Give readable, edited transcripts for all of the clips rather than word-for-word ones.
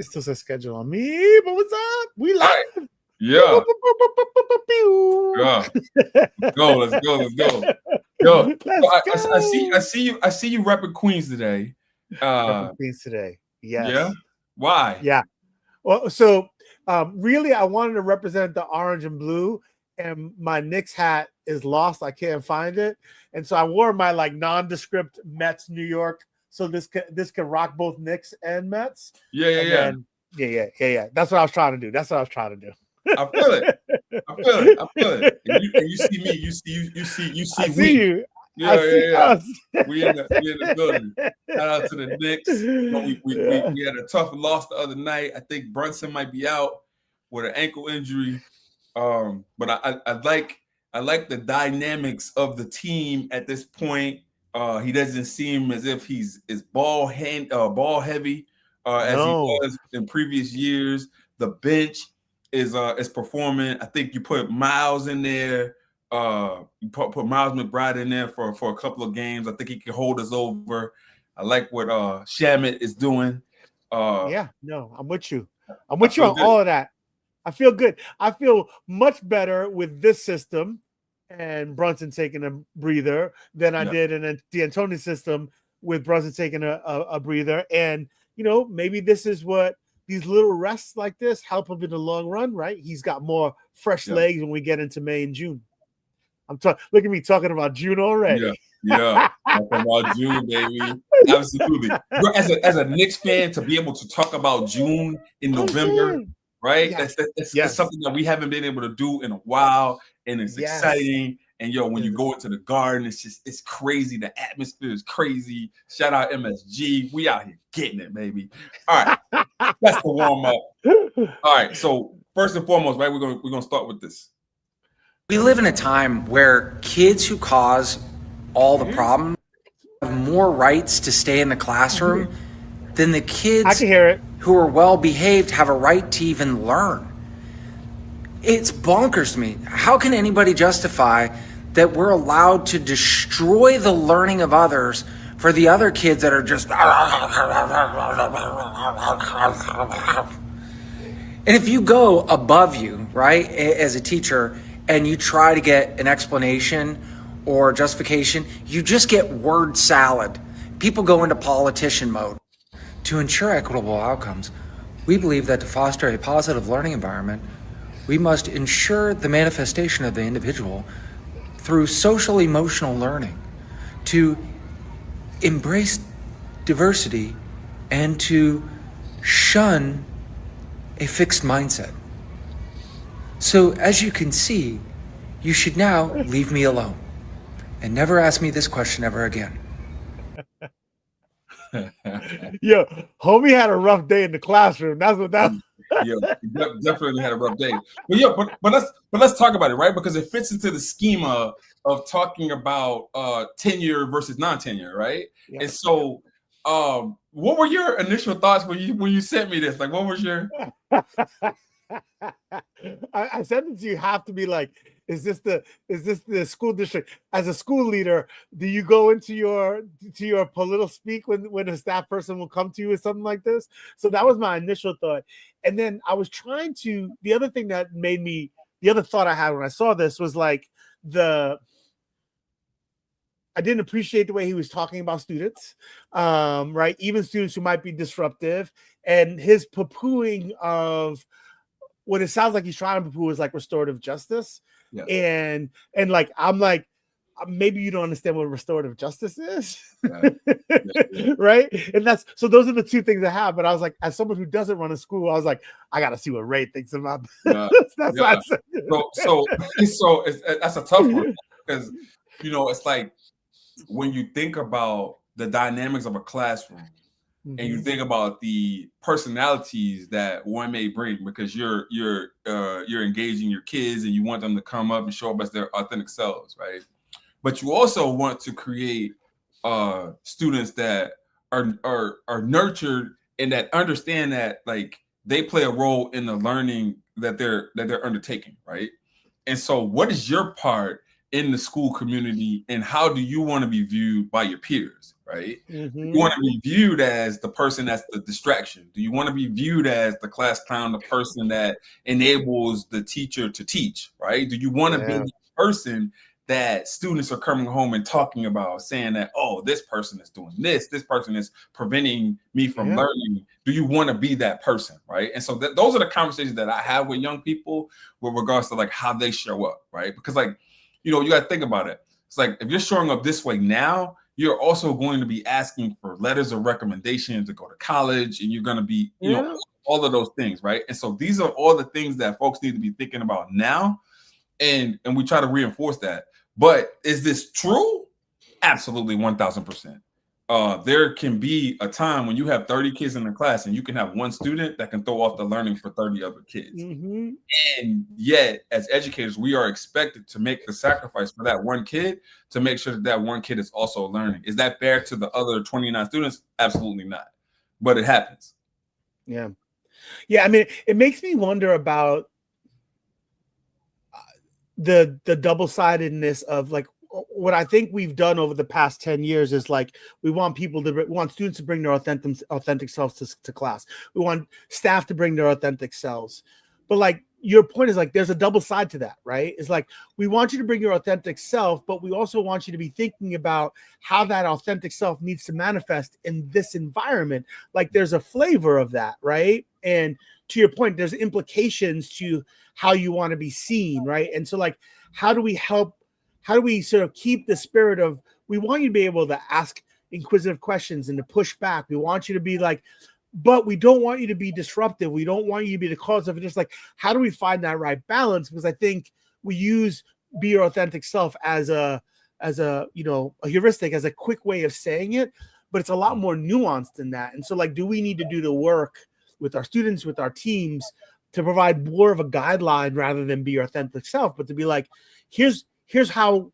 It still says schedule on me, but what's up? We live. Right. Yeah. Yeah. Let's go. Let's go. Yo, I see you repping Queens today. Repping Queens today. Yes. Yeah. Why? Yeah. Well, so really, I wanted to represent the orange and blue, and my Knicks hat is lost. I can't find it, and so I wore my like nondescript Mets New York. So this could rock both Knicks and Mets. Yeah. That's what I was trying to do. I feel it. And you see me. You see. I see you. Yeah. We in the building. Shout out to the Knicks. We had a tough loss the other night. I think Brunson might be out with an ankle injury. But I like the dynamics of the team at this point. He doesn't seem as if he's ball heavy as he was in previous years. The bench is performing. I think you put Miles in there. You put Miles McBride in there for a couple of games. I think he can hold us over. I like what Shamet is doing. I'm with you. I'm with you on all of that. I feel good. I feel much better with this system and Brunson taking a breather than I did in the D'Antoni system with Brunson taking a breather. And, maybe this is what these little rests like this help him in the long run, right? He's got more fresh legs when we get into May and June. Look at me talking about June already. Yeah. Talking about June, baby. Absolutely. As a Knicks fan, to be able to talk about June in November, right? Yes. That's something that we haven't been able to do in a while, and it's exciting. And when you go into the Garden, it's crazy. The atmosphere is crazy. Shout out MSG. We out here getting it, baby. All right, that's the warm up. All right, so first and foremost, right, we're gonna start with this. We live in a time where kids who cause all the problems have more rights to stay in the classroom than the kids who are well behaved have a right to even learn. It's bonkers to me. How can anybody justify that we're allowed to destroy the learning of others for the other kids that are just... And if you go above you, right, as a teacher, and you try to get an explanation or justification, you just get word salad. People go into politician mode. To ensure equitable outcomes, we believe that to foster a positive learning environment, we must ensure the manifestation of the individual through social emotional learning, to embrace diversity, and to shun a fixed mindset. So as you can see, you should now leave me alone and never ask me this question ever again. Yo, homie had a rough day in the classroom. That's what that. Yeah, definitely had a rough day. But let's talk about it, right? Because it fits into the schema of talking about tenure versus non-tenure, right? Yeah. And so, what were your initial thoughts when you sent me this? Like, what was your? I sent it to you. Have to be like, is this the school district? As a school leader, do you go into your political speak when a staff person will come to you with something like this? So that was my initial thought. And then I was trying to, the other thought I had when I saw this was like I didn't appreciate the way he was talking about students, right? Even students who might be disruptive, and his poo-pooing of what it sounds like he's trying to poo is like restorative justice. Yeah. And like, I'm like, maybe you don't understand what restorative justice is. Yeah. Right. And those are the two things I have. But I was like, as someone who doesn't run a school, I was like, I got to see what Ray thinks about this. That's why I said so that's a tough one, because, it's like when you think about the dynamics of a classroom, and you think about the personalities that one may bring, because you're engaging your kids and you want them to come up and show up as their authentic selves, right? But you also want to create students that are nurtured and that understand that, like, they play a role in the learning that they're undertaking, right? And so, what is your part in the school community, and how do you want to be viewed by your peers, right? Mm-hmm. You want to be viewed as the person that's the distraction? Do you want to be viewed as the class clown, the person that enables the teacher to teach, right? Do you want to be the person that students are coming home and talking about, saying that, oh, this person is doing this person is preventing me from learning? Do you want to be that person, right? And so those are the conversations that I have with young people with regards to like how they show up, right? Because like, you know, you got to think about it. It's like, if you're showing up this way now, you're also going to be asking for letters of recommendation to go to college, and you're going to be, you know, all of those things, right? And so these are all the things that folks need to be thinking about now, and we try to reinforce that. But is this true? Absolutely, 1,000%. There can be a time when you have 30 kids in the class and you can have one student that can throw off the learning for 30 other kids. Mm-hmm. And yet, as educators, we are expected to make the sacrifice for that one kid to make sure that that one kid is also learning. Is that fair to the other 29 students? Absolutely not. But it happens. Yeah. I mean, it makes me wonder about the double-sidedness of like what I think we've done over the past 10 years is like, we want students to bring their authentic selves to class. We want staff to bring their authentic selves. But like, your point is like, there's a double side to that, right? It's like, we want you to bring your authentic self, but we also want you to be thinking about how that authentic self needs to manifest in this environment. Like, there's a flavor of that, right? And to your point, there's implications to how you want to be seen, right? And so like, how do we sort of keep the spirit of, we want you to be able to ask inquisitive questions and to push back. We want you to be like, but we don't want you to be disruptive. We don't want you to be the cause of it. Just like, how do we find that right balance? Because I think we use be your authentic self as a you know, a heuristic, as a quick way of saying it, but it's a lot more nuanced than that. And so like, do we need to do the work with our students, with our teams, to provide more of a guideline rather than be your authentic self, but to be like, here's how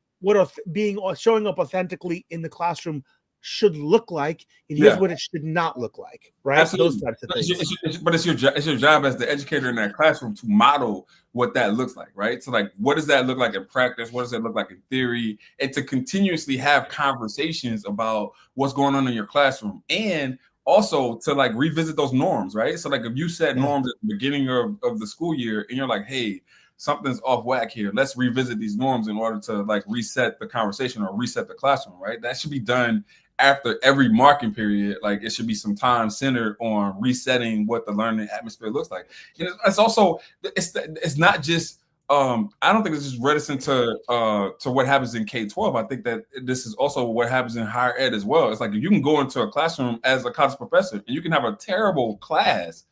showing up authentically in the classroom should look like, and here's what it should not look like, right? Absolutely. Those types of things. But it's your job as the educator in that classroom to model what that looks like, right? So like, what does that look like in practice? What does it look like in theory? And to continuously have conversations about what's going on in your classroom, and also to like revisit those norms, right? So like, if you set norms at the beginning of the school year and you're like, hey, something's off whack here, let's revisit these norms in order to like reset the conversation or reset the classroom, right? That should be done after every marking period. Like, it should be some time centered on resetting what the learning atmosphere looks like. And it's also, it's not just, I don't think it's just reticent to what happens in K-12. I think that this is also what happens in higher ed as well. It's like, you can go into a classroom as a college professor and you can have a terrible class,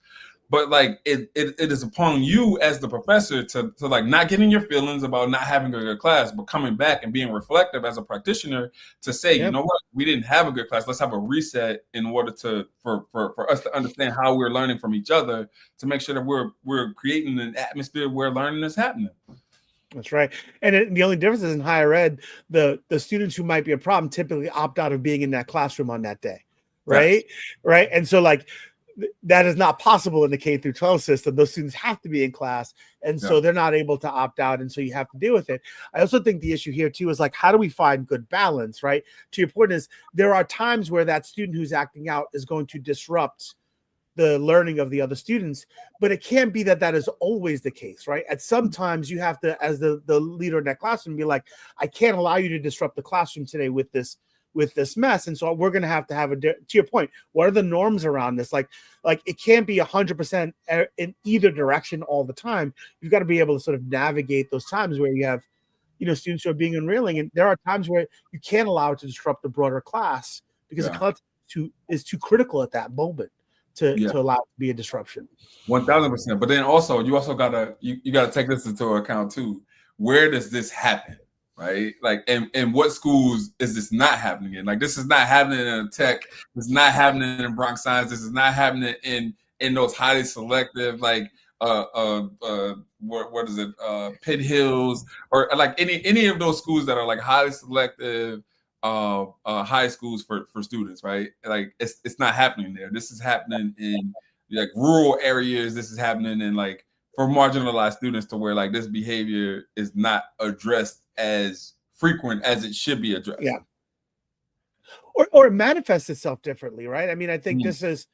but like, it is upon you as the professor to like not getting your feelings about not having a good class, but coming back and being reflective as a practitioner to say, you know what, we didn't have a good class. Let's have a reset in order for us to understand how we're learning from each other, to make sure that we're creating an atmosphere where learning is happening. That's right. And the only difference is in higher ed, the students who might be a problem typically opt out of being in that classroom on that day, right? Right. And so like, that is not possible in the K through 12 system. Those students have to be in class, and so they're not able to opt out, and so you have to deal with it. I also think the issue here too is like, how do we find good balance, right? To your point is, there are times where that student who's acting out is going to disrupt the learning of the other students, but it can't be that is always the case, right? At some times you have to, as the leader in that classroom, be like, I can't allow you to disrupt the classroom today with this mess. And so we're going to have to your point, what are the norms around this? Like it can't be 100% in either direction all the time. You've got to be able to sort of navigate those times where you have, you know, students who are being unreeling. And there are times where you can't allow it to disrupt the broader class because the class is too critical at that moment to allow it to be a disruption. 1,000%. But then also, you gotta take this into account too. Where does this happen? Right? Like, and what schools is this not happening in? Like, this is not happening in tech. This is not happening in Bronx Science. This is not happening in those highly selective, like, what is it? Pitt Hills, or like any of those schools that are like highly selective, high schools for students, right? Like, it's not happening there. This is happening in like rural areas. This is happening in like for marginalized students, to where like this behavior is not addressed as frequent as it should be addressed. Yeah. Or it manifests itself differently, right? I mean, I think this is,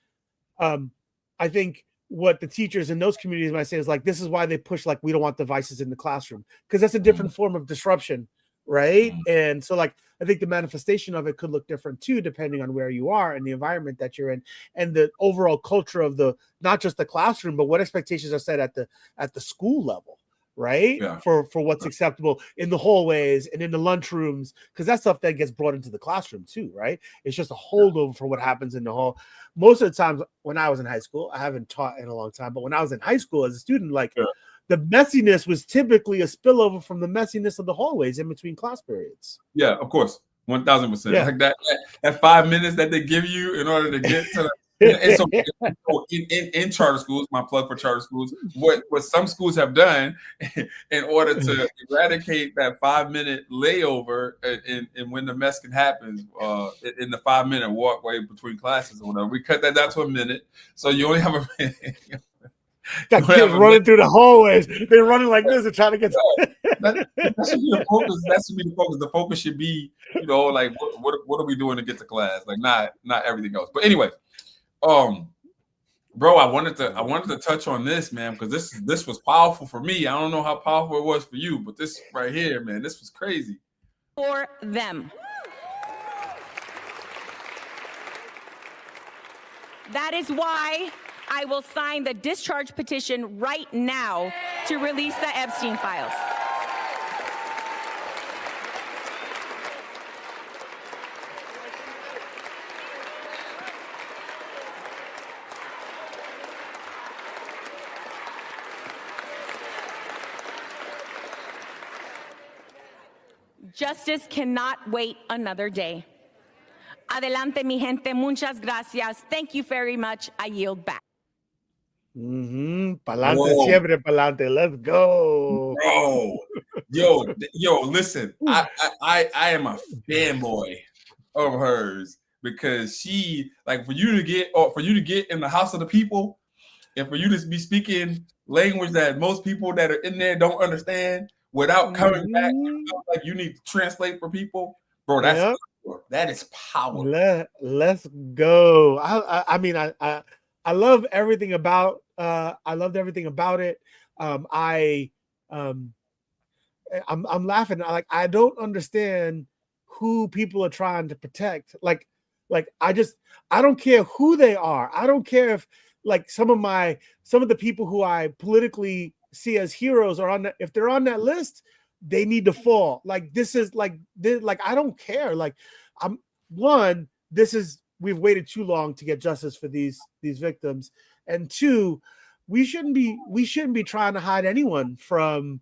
I think what the teachers in those communities might say is like, this is why they push, like, we don't want devices in the classroom, because that's a different form of disruption, right? And so, like, I think the manifestation of it could look different too, depending on where you are and the environment that you're in, and the overall culture of the, not just the classroom, but what expectations are set at the school level, right? Yeah. For what's acceptable in the hallways and in the lunchrooms, because that stuff then gets brought into the classroom too, right? It's just a holdover for what happens in the hall. Most of the times when I was in high school, I haven't taught in a long time, but when I was in high school as a student, like, the messiness was typically a spillover from the messiness of the hallways in between class periods. Yeah, of course. 1000%. Like that 5 minutes that they give you in order to get to in charter schools, my plug for charter schools, what some schools have done in order to eradicate that 5-minute layover and when the mess can happen in the 5-minute walkway between classes or whatever. We cut that down to a minute. So you only have a minute. Got kids running through the hallways. They're running like this and trying to get that should be the focus. That should be the focus. The focus should be, like what are we doing to get to class? Like not everything else. But anyway, bro, I wanted to touch on this, man, because this was powerful for me. I don't know how powerful it was for you, but this right here, man, this was crazy. For them. That is why I will sign the discharge petition right now to release the Epstein files. Justice cannot wait another day. Adelante, mi gente. Muchas gracias. Thank you very much. I yield back. Pa'lante, siempre pa'lante. Let's go. Bro. Yo, listen. I am a fanboy of hers because she, like, for you to get in the house of the people and for you to be speaking language that most people that are in there don't understand without coming back, like you need to translate for people, bro. That is power. Let's go. I mean, I love everything about. I loved everything about it. I'm laughing. I don't understand who people are trying to protect. Like I don't care who they are. I don't care if, like, some of the people who I politically see as heroes are on that. If they're on that list, they need to fall. Like, this is like I don't care. Like, we've waited too long to get justice for these victims, and two, we shouldn't be trying to hide anyone from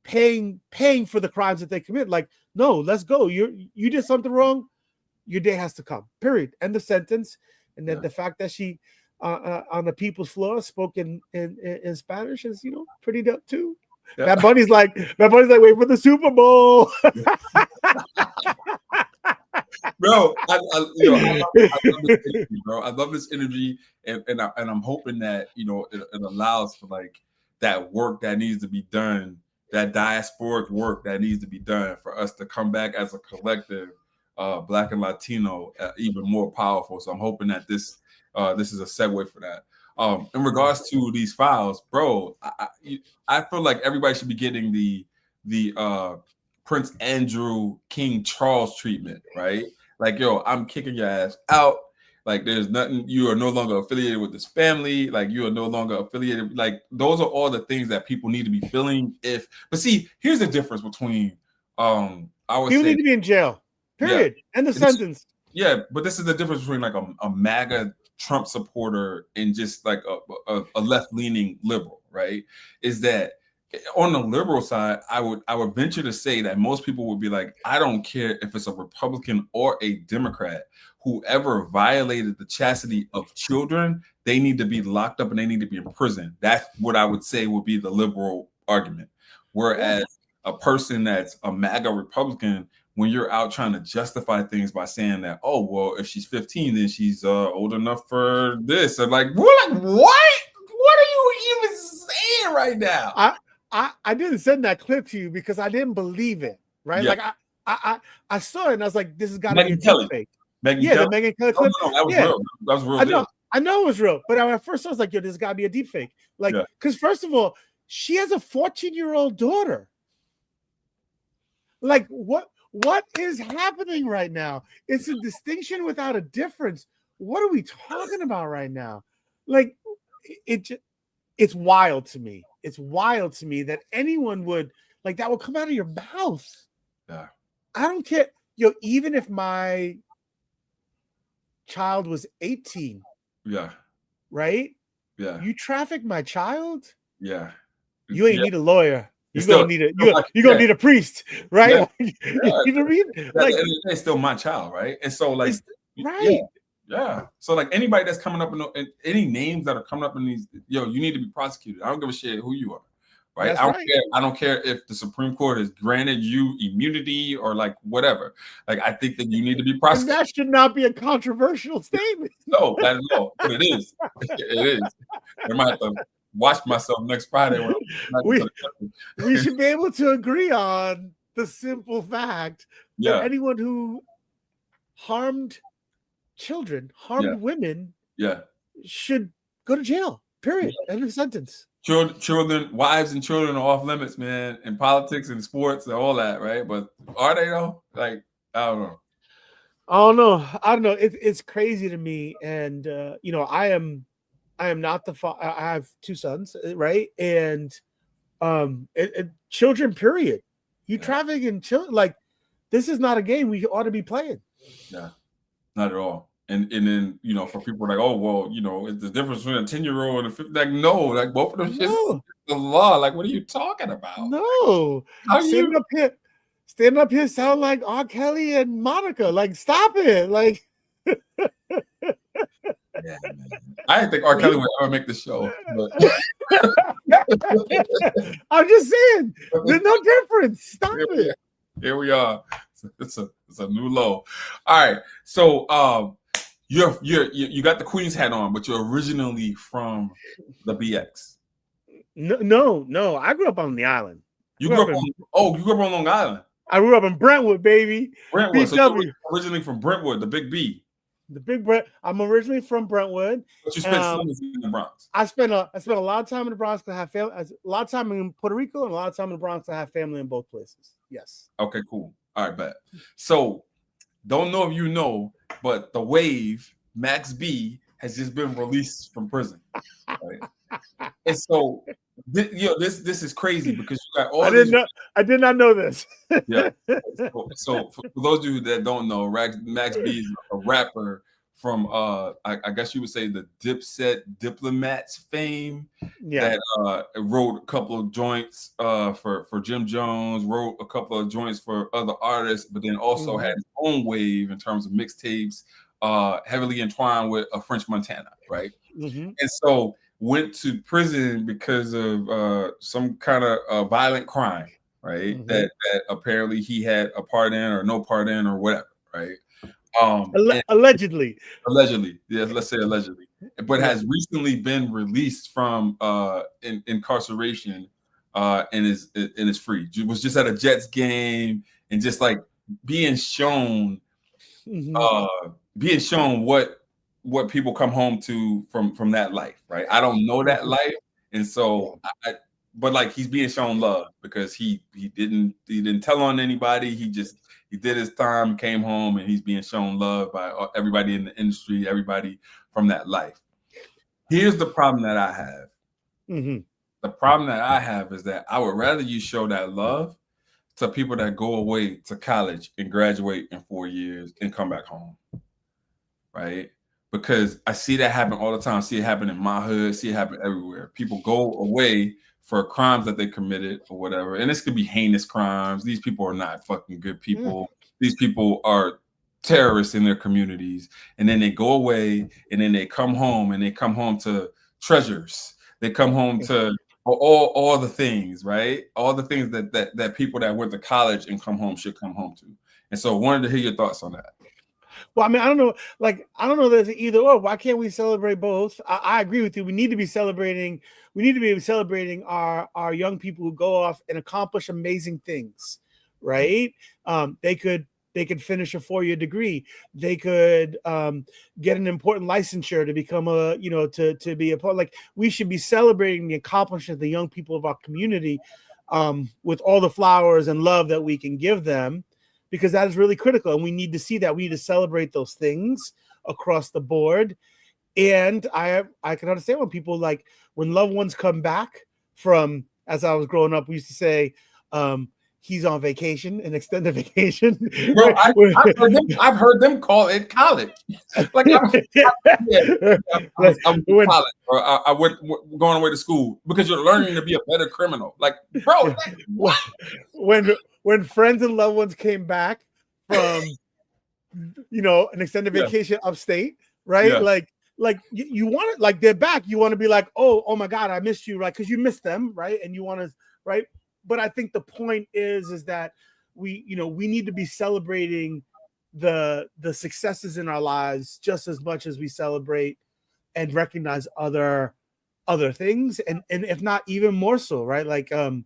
paying for the crimes that they commit. Like, no, let's go. You did something wrong, your day has to come. Period. End of sentence. And then the fact that she on the people's floor spoke in Spanish is, pretty dope too. Yeah. That Bunny's like, wait for the Super Bowl. Bro, I love this energy, bro. I love this energy, and I'm hoping that it allows for, like, that work that needs to be done, that diasporic work that needs to be done for us to come back as a collective, Black and Latino, even more powerful. So I'm hoping that this is a segue for that. In regards to these files, bro, I feel like everybody should be getting the Prince Andrew King Charles treatment, right? Like, yo, I'm kicking your ass out. Like, there's nothing. You are no longer affiliated with this family. Like, you are no longer affiliated. Like, those are all the things that people need to be feeling. But see, here's the difference between I would say, need to be in jail. Period. Yeah. End of sentence. Yeah, but this is the difference between, like, a MAGA Trump supporter and just like a left-leaning liberal, right? Is that on the liberal side, I would venture to say that most people would be like, I don't care if it's a Republican or a Democrat, whoever violated the chastity of children, they need to be locked up and they need to be in prison. That's what I would say would be the liberal argument. Whereas a person that's a MAGA Republican, when you're out trying to justify things by saying that, oh, well, if she's 15, then she's old enough for this. And like, what? What are you even saying right now? I didn't send that clip to you because I didn't believe it. Right? Yeah. Like I saw it and I was like, this has got to be a Megyn Kelly. deep fake. Megyn Yeah, Kelly? the Megyn Kelly No, clip. that was real. That was real. I know it was real, but at first I was like, yo, this has got to be a deep fake. Like, because first of all, she has a 14-year-old daughter. Like, what is happening right now? It's a distinction without a difference. What are we talking about right now? Like, it's wild to me. It's wild to me that anyone would like that would come out of your mouth. Yeah. I don't care. Yo, even if my child was 18. Yeah. Right? Yeah. You traffic my child? Yeah. You ain't need a lawyer. You're gonna need a priest, right? Yeah. You know what I mean? Like, it's still my child, right? And so, like, right. Yeah. So, like, anybody that's coming up in any names that are coming up in these, yo, you need to be prosecuted. I don't give a shit who you are, right? I don't care if the Supreme Court has granted you immunity or like whatever. Like, I think that you need to be prosecuted. And that should not be a controversial statement. No, not at all. But it is. It is. I might have to watch myself next Friday. We should be able to agree on the simple fact that anyone who harmed children, harmed women, should go to jail. Period. End of sentence. Children, wives, and children are off limits, man. In politics and sports and all that, right? But are they though? Like, I don't know. I don't know. It's crazy to me, and you know, I am not the father. I have two sons, right? And children. Period. You trafficking children, like this is not a game we ought to be playing. Yeah, not at all. And then, you know, for people like, oh well, you know, it's the difference between a 10-year-old and a 50. Like, no, like both of them shit is the law. Like, what are you talking about? No, Standing up here sound like R. Kelly and Monica. Like, stop it. Like, yeah, man. I didn't think R. Kelly would ever make the show. But... I'm just saying, there's no difference. Stop it. Here we are. It's a new low. All right. So you got the Queen's hat on, but you're originally from the BX. No. I grew up on the island. You grew up on Long Island. I grew up in Brentwood, baby. Brentwood. So you're originally from Brentwood, the Big B. The Big Brent. I'm originally from Brentwood. But you spent summers in the Bronx. I spent a lot of time in the Bronx because I have family. A lot of time in Puerto Rico and a lot of time in the Bronx. I have family in both places. Yes. Okay, cool. All right, bet. So, don't know if you know, but the Wave, Max B, has just been released from prison. Right? And so, this is crazy because you got all. I did not know this. Yeah. So for those of you that don't know, Max B is a rapper from I guess you would say the Dipset Diplomats fame. Yeah. That wrote a couple of joints for Jim Jones, wrote a couple of joints for other artists, but then also had his own wave in terms of mixtapes, heavily entwined with a French Montana, right? And so went to prison because of some kind of violent crime, right? That apparently he had a part in or no part in or whatever, right? Allegedly, yes, let's say allegedly, but has recently been released from incarceration and is free. Was just at a Jets game and just like being shown what people come home to from that life, right? I don't know that life, and so but like he's being shown love because he didn't tell on anybody. He did his time, came home, and he's being shown love by everybody in the industry, everybody from that life. Here's the problem that I have. The problem that I have is that I would rather you show that love to people that go away to college and graduate in 4 years and come back home, right? Because I see that happen all the time. I see it happen in my hood, see it happen everywhere. People go away for crimes that they committed or whatever. And this could be heinous crimes. These people are not fucking good people. These people are terrorists in their communities. And then they go away and then they come home and they come home to treasures. They come home to all the things, right? All the things that people that went to college and come home should come home to. And so I wanted to hear your thoughts on that. Well, I mean, I don't know. Like, I don't know. There's either or. Why can't we celebrate both? I agree with you. We need to be celebrating. We need to be celebrating our young people who go off and accomplish amazing things, right? They could finish a 4-year degree. They could get an important licensure to become to be a part. Like, we should be celebrating the accomplishments of the young people of our community with all the flowers and love that we can give them, because that is really critical. And we need to see that. We need to celebrate those things across the board. And I can understand when people, like, when loved ones come back from, as I was growing up, we used to say, he's on vacation, an extended vacation. Bro, I've heard them call it college. Like, I'm in college, bro. I went going away to school because you're learning to be a better criminal. Like, bro, what? When friends and loved ones came back from, an extended vacation upstate, right? Yeah. Like you want it, like, they're back. You want to be like, oh my God, I missed you, right? Because you missed them, right? And you want to, right? But I think the point is that we need to be celebrating the successes in our lives just as much as we celebrate and recognize other things, and if not even more so, right? Like, I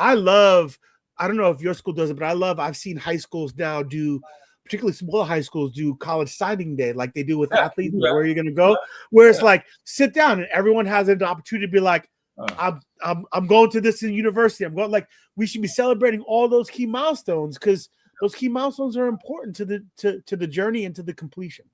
don't know if your school does it, but I've seen high schools now do, particularly smaller high schools, do college signing day, like they do with athletes. Where are you going to go? Where it's like, sit down and everyone has an opportunity to be like, I'm going to this university. I'm going, like, we should be celebrating all those key milestones, because those key milestones are important to the journey and to the completion.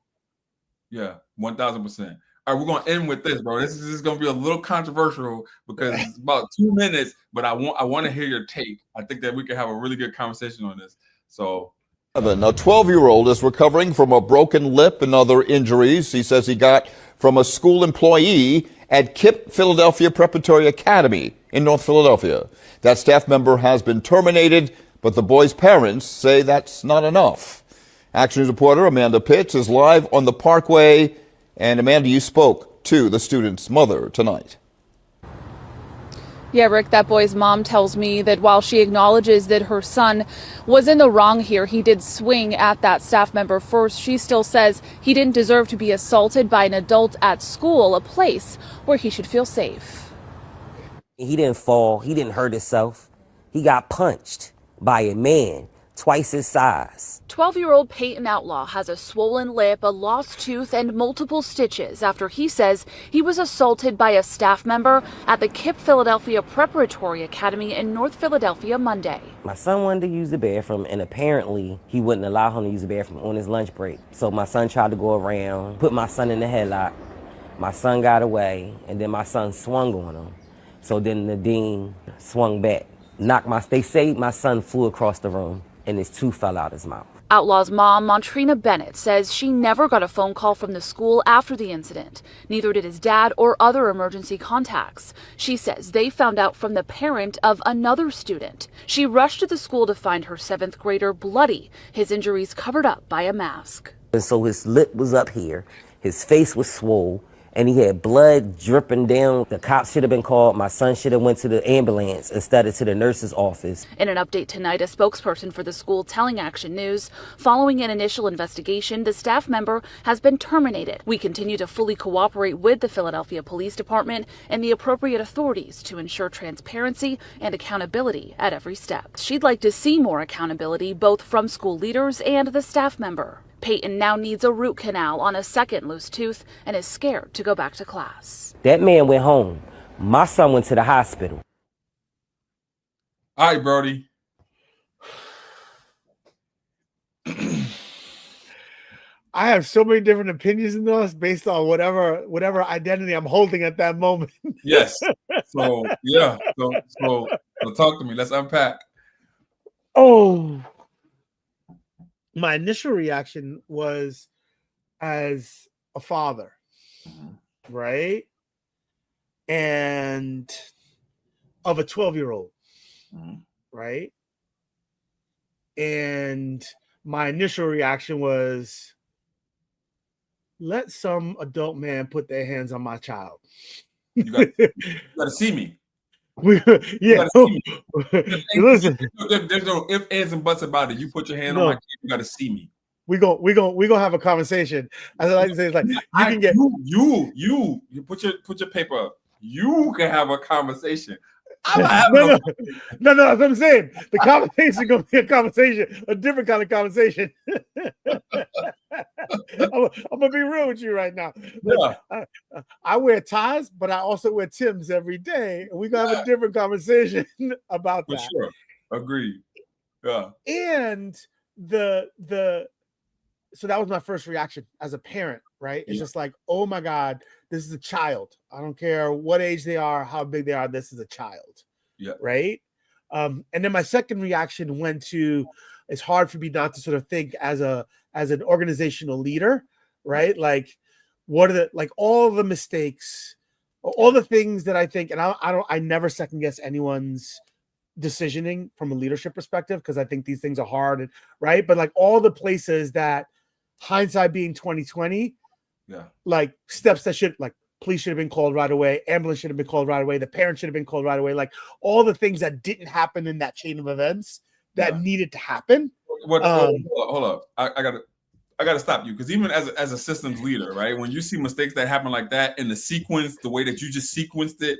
Yeah, 1,000%. All right, we're going to end with this, bro. This is going to be a little controversial because it's about 2 minutes, but I want to hear your take. I think that we can have a really good conversation on this. So, a 12-year-old is recovering from a broken lip and other injuries he says he got from a school employee at KIPP Philadelphia Preparatory Academy in North Philadelphia. That staff member has been terminated, but the boy's parents say that's not enough. Action News reporter Amanda Pitts is live on the Parkway. And Amanda, you spoke to the student's mother tonight. Yeah, Rick, that boy's mom tells me that while she acknowledges that her son was in the wrong here, he did swing at that staff member first, she still says he didn't deserve to be assaulted by an adult at school, a place where he should feel safe. He didn't fall. He didn't hurt himself. He got punched by a man twice his size. 12-year-old Peyton Outlaw has a swollen lip, a lost tooth, and multiple stitches after he says he was assaulted by a staff member at the KIPP Philadelphia Preparatory Academy in North Philadelphia Monday. My son wanted to use the bathroom, and apparently he wouldn't allow him to use the bathroom on his lunch break. So my son tried to go around, put my son in the headlock. My son got away, and then my son swung on him. So then the dean swung back, they say my son flew across the room, and his tooth fell out his mouth. Outlaw's mom, Montrina Bennett, says she never got a phone call from the school after the incident. Neither did his dad or other emergency contacts. She says they found out from the parent of another student. She rushed to the school to find her 7th grader bloody, his injuries covered up by a mask. And so his lip was up here, his face was swole, and he had blood dripping down. The cops should have been called. My son should have went to the ambulance instead of to the nurse's office. In an update tonight, a spokesperson for the school telling Action News, following an initial investigation, the staff member has been terminated. We continue to fully cooperate with the Philadelphia Police Department and the appropriate authorities to ensure transparency and accountability at every step. She'd like to see more accountability both from school leaders and the staff member. Peyton now needs a root canal on a 2nd loose tooth and is scared to go back to class. That man went home. My son went to the hospital. All right, Brody. I have so many different opinions in this based on whatever identity I'm holding at that moment. Yes. So yeah. So talk to me. Let's unpack. Oh. My initial reaction was as a father, right? And of a 12-year-old, right? And my initial reaction was, let some adult man put their hands on my child. You gotta see me. Yeah. Listen, there's no ifs, ands, and buts about it. You put your hand on my kid, you gotta see me. we gonna have a conversation. As I like to say, it's like you can get you put your paper up. You can have a conversation. I'm not having no, that's what I'm saying. The conversation gonna be a different kind of conversation. I'm gonna be real with you right now. Like, I wear ties, but I also wear Timbs every day, and we're gonna have a different conversation about that. For sure. Agreed. Yeah. And so that was my first reaction as a parent, right? It's just like, oh my God, this is a child. I don't care what age they are, how big they are, this is a child. Yeah. Right. And then my second reaction went to, it's hard for me not to sort of think as an organizational leader, right? Like, what are all the mistakes, all the things that I think, and I never second guess anyone's decisioning from a leadership perspective, because I think these things are hard, and right. But like all the places that, hindsight being 2020, like steps that police should have been called right away, ambulance should have been called right away, the parents should have been called right away, like all the things that didn't happen in that chain of events that needed to happen. Hold up. I gotta stop you, because even as a systems leader, right, when you see mistakes that happen like that in the sequence, the way that you just sequenced it,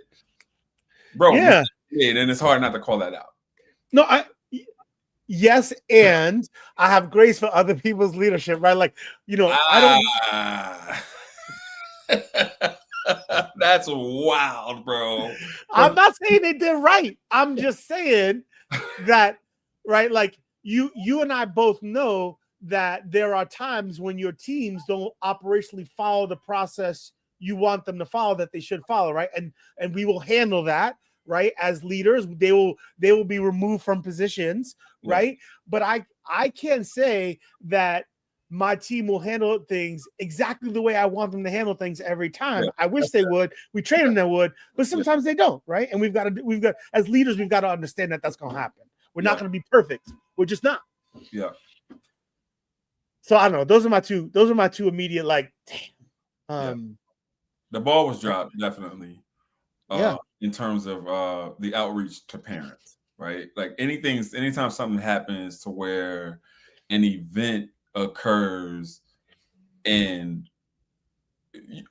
bro, and it's hard not to call that out. No, yes, and I have grace for other people's leadership, right? Like, I don't. That's wild, bro. I'm not saying they did right. I'm just saying that, right? Like you and I both know that there are times when your teams don't operationally follow the process you want them to follow, that they should follow, right? And we will handle that. Right, as leaders, they will be removed from positions, right? But I can't say that my team will handle things exactly the way I want them to handle things every time. I wish they would. We train them that would, but sometimes they don't, right? And we've got as leaders, we've got to understand that that's going to happen. We're not going to be perfect. We're just not. Yeah. So I don't know. Those are my two immediate, like, damn. The ball was dropped, definitely. In terms of the outreach to parents, right? Like anytime something happens to where an event occurs, and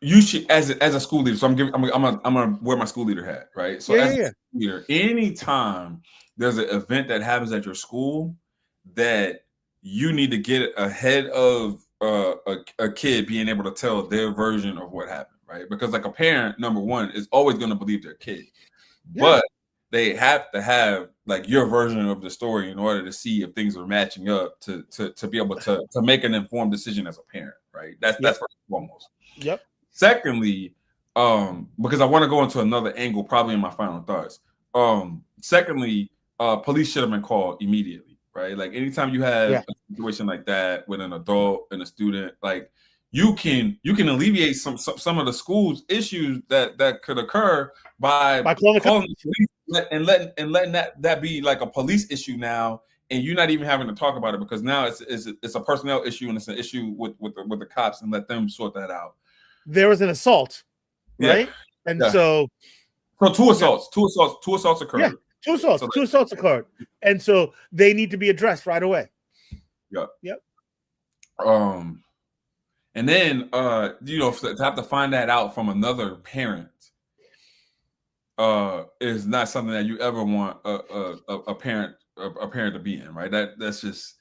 you should, as a school leader. So I'm gonna wear my school leader hat, right? So as a school leader, anytime there's an event that happens at your school, that you need to get ahead of a kid being able to tell their version of what happened. Right? Because like a parent, number one, is always going to believe their kid, but they have to have like your version of the story in order to see if things are matching up to be able to make an informed decision as a parent, right? That's first and foremost. Yep. Secondly, because I want to go into another angle, probably in my final thoughts. Secondly, police should have been called immediately, right? Like anytime you have a situation like that with an adult and a student, like you can alleviate some of the school's issues that could occur by calling the police and letting that be like a police issue now, and you're not even having to talk about it, because now it's a personnel issue, and it's an issue with the cops, and let them sort that out. There was an assault, right? And so two assaults occurred. Yeah, two assaults occurred, and so they need to be addressed right away. Yep. And then, to have to find that out from another parent is not something that you ever want a parent to be in, right? That's just,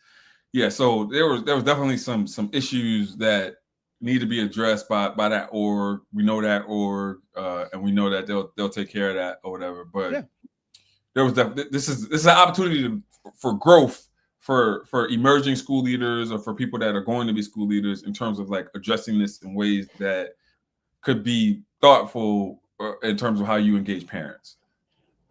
So there was definitely some issues that need to be addressed by that org. We know that org, and we know that they'll take care of that or whatever. But there was this is an opportunity for growth. For emerging school leaders, or for people that are going to be school leaders, in terms of like addressing this in ways that could be thoughtful in terms of how you engage parents.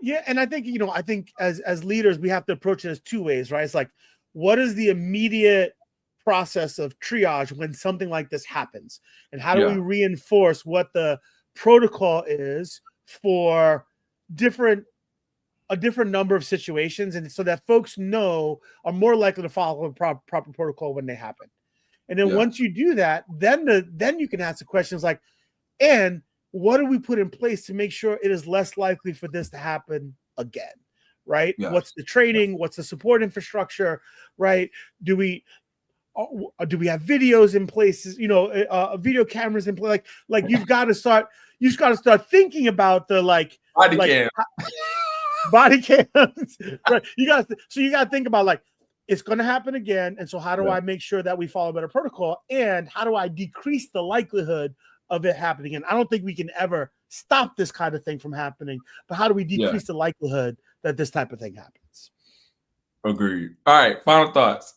Yeah, and I think as leaders, we have to approach it as two ways, right? It's like, what is the immediate process of triage when something like this happens, and how do we reinforce what the protocol is for a different number of situations, and so that folks are more likely to follow a proper protocol when they happen. And then once you do that, then you can ask the questions like, and what do we put in place to make sure it is less likely for this to happen again, right? What's the training? What's the support infrastructure, right? Do we have videos in places? Video cameras in place. Like you've got to start thinking about the body cam. Body cams. Right. You got to think about like, it's going to happen again. And so how do I make sure that we follow better protocol? And how do I decrease the likelihood of it happening? And I don't think we can ever stop this kind of thing from happening, but how do we decrease the likelihood that this type of thing happens? Agreed. All right. Final thoughts.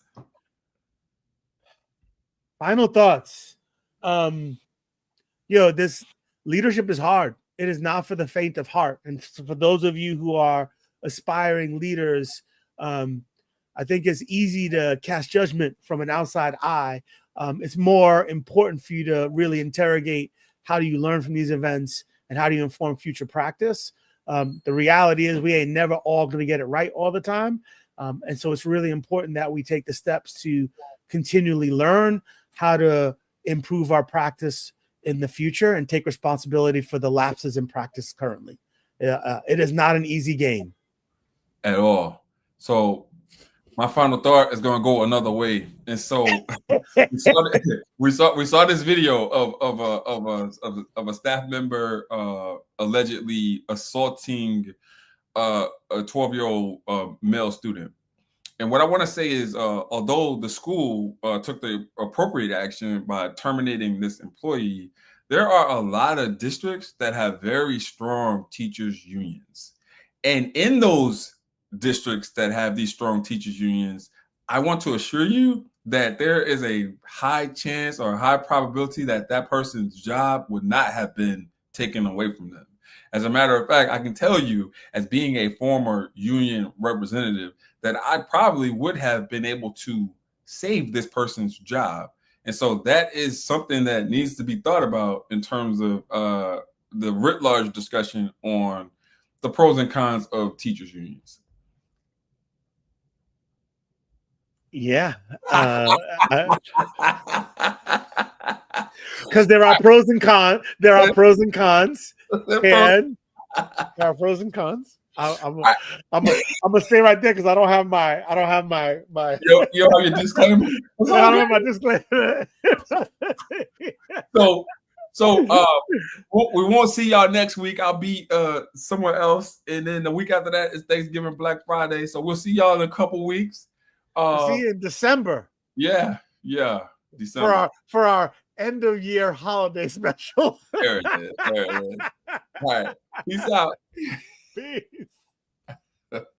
This leadership is hard. It is not for the faint of heart. And for those of you who are aspiring leaders, I think it's easy to cast judgment from an outside eye. It's more important for you to really interrogate how do you learn from these events and how do you inform future practice. The reality is we ain't never all going to get it right all the time. And so it's really important that we take the steps to continually learn how to improve our practice in the future and take responsibility for the lapses in practice currently. It is not an easy game at all. So my final thought is going to go another way. And so we saw this video of a staff member allegedly assaulting a 12-year-old male student. And what I want to say is, although the school took the appropriate action by terminating this employee, there are a lot of districts that have very strong teachers unions. And in those districts that have these strong teachers unions, I want to assure you that there is a high chance or a high probability that that person's job would not have been taken away from them. As a matter of fact, I can tell you, as being a former union representative, that I probably would have been able to save this person's job. And so that is something that needs to be thought about in terms of the writ large discussion on the pros and cons of teachers' unions. Yeah. Because there are pros and cons. There are pros and cons. And there are pros and cons. I'm gonna stay right there because I don't have my. You don't have your disclaimer. I don't have my disclaimer. So we won't see y'all next week. I'll be somewhere else, and then the week after that is Thanksgiving, Black Friday. So we'll see y'all in a couple weeks. See you in December. Yeah, December for our end of year holiday special. There it is. All right, peace out. Peace.